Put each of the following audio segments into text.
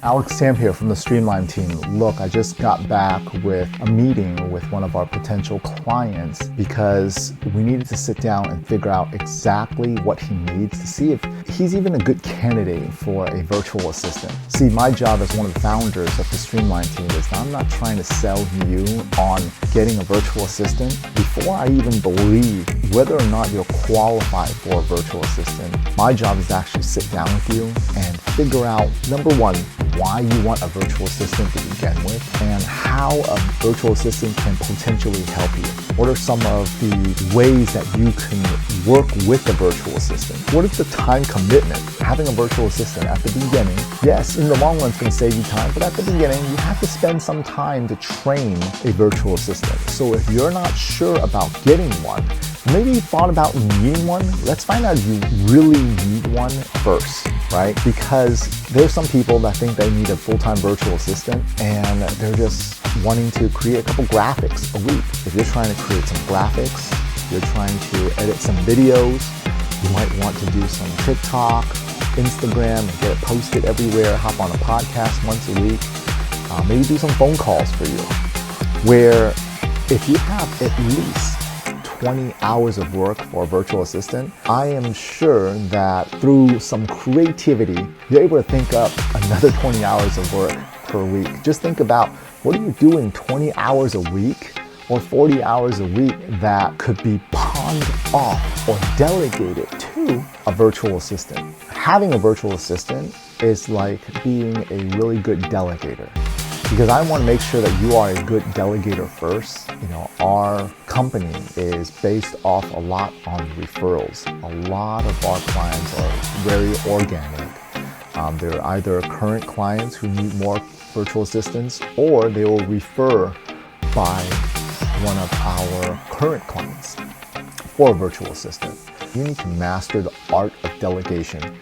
Alex Sam here from the Streamline team. Look, I just got back with a meeting with one of our potential clients because we needed to sit down and figure out exactly what he needs to see if he's even a good candidate for a virtual assistant. See, my job as one of the founders of the Streamline team is that I'm not trying to sell you on getting a virtual assistant before I even believe whether or not you're qualified for a virtual assistant. My job is to actually sit down with you and figure out, number one, why you want a virtual assistant to begin with, and how a virtual assistant can potentially help you. What are some of the ways that you can work with a virtual assistant? What is the time commitment? Having a virtual assistant at the beginning, yes, in the long run it's going to save you time, but at the beginning you have to spend some time to train a virtual assistant. So if you're not sure about getting one, maybe you thought about needing one, let's find out if you really need one first, right? Because there's some people that think they need a full-time virtual assistant and they're just wanting to create a couple graphics a week. If you're trying to create some graphics, you're trying to edit some videos, you might want to do some TikTok, Instagram, and get it posted everywhere, hop on a podcast once a week, maybe do some phone calls for you, where if you have at least 20 hours of work for a virtual assistant, I am sure that through some creativity, you're able to think up another 20 hours of work per week. Just think about, what are you doing 20 hours a week or 40 hours a week that could be pawned off or delegated to a virtual assistant? Having a virtual assistant is like being a really good delegator, because I want to make sure that you are a good delegator first. You know, our company is based off a lot on referrals. A lot of our clients are very organic. They're either current clients who need more virtual assistants, or they will refer by one of our current clients for a virtual assistant. You need to master the art of delegation.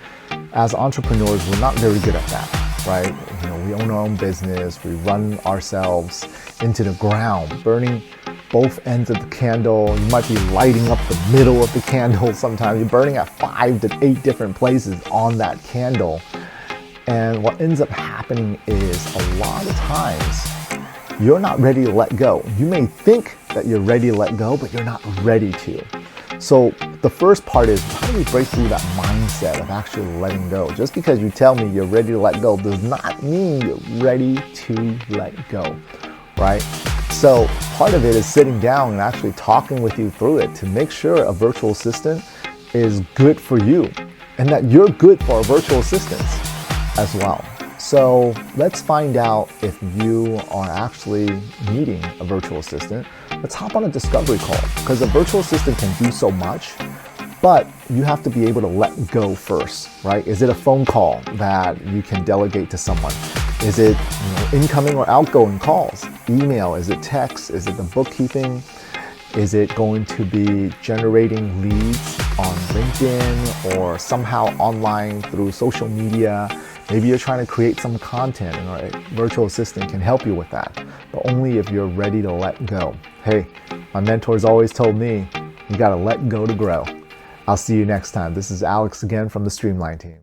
As entrepreneurs, we're not very good at that, right? You know, we own our own business, we run ourselves into the ground, burning both ends of the candle. You might be lighting up the middle of the candle sometimes. You're burning at 5 to 8 different places on that candle. And what ends up happening is a lot of times you're not ready to let go. You may think that you're ready to let go, but you're not ready to. So the first part is, how do we break through that mindset of actually letting go? Just because you tell me you're ready to let go does not mean you're ready to let go, right? So part of it is sitting down and actually talking with you through it to make sure a virtual assistant is good for you and that you're good for virtual assistants as well. So let's find out if you are actually needing a virtual assistant. Let's hop on a discovery call, because a virtual assistant can do so much, but you have to be able to let go first, right? Is it a phone call that you can delegate to someone? Is it, incoming or outgoing calls? Email? Is it text? Is it the bookkeeping? Is it going to be generating leads on LinkedIn or somehow online through social media? Maybe you're trying to create some content and a virtual assistant can help you with that, but only if you're ready to let go. Hey, my mentors always told me, you gotta let go to grow. I'll see you next time. This is Alex again from the Streamline team.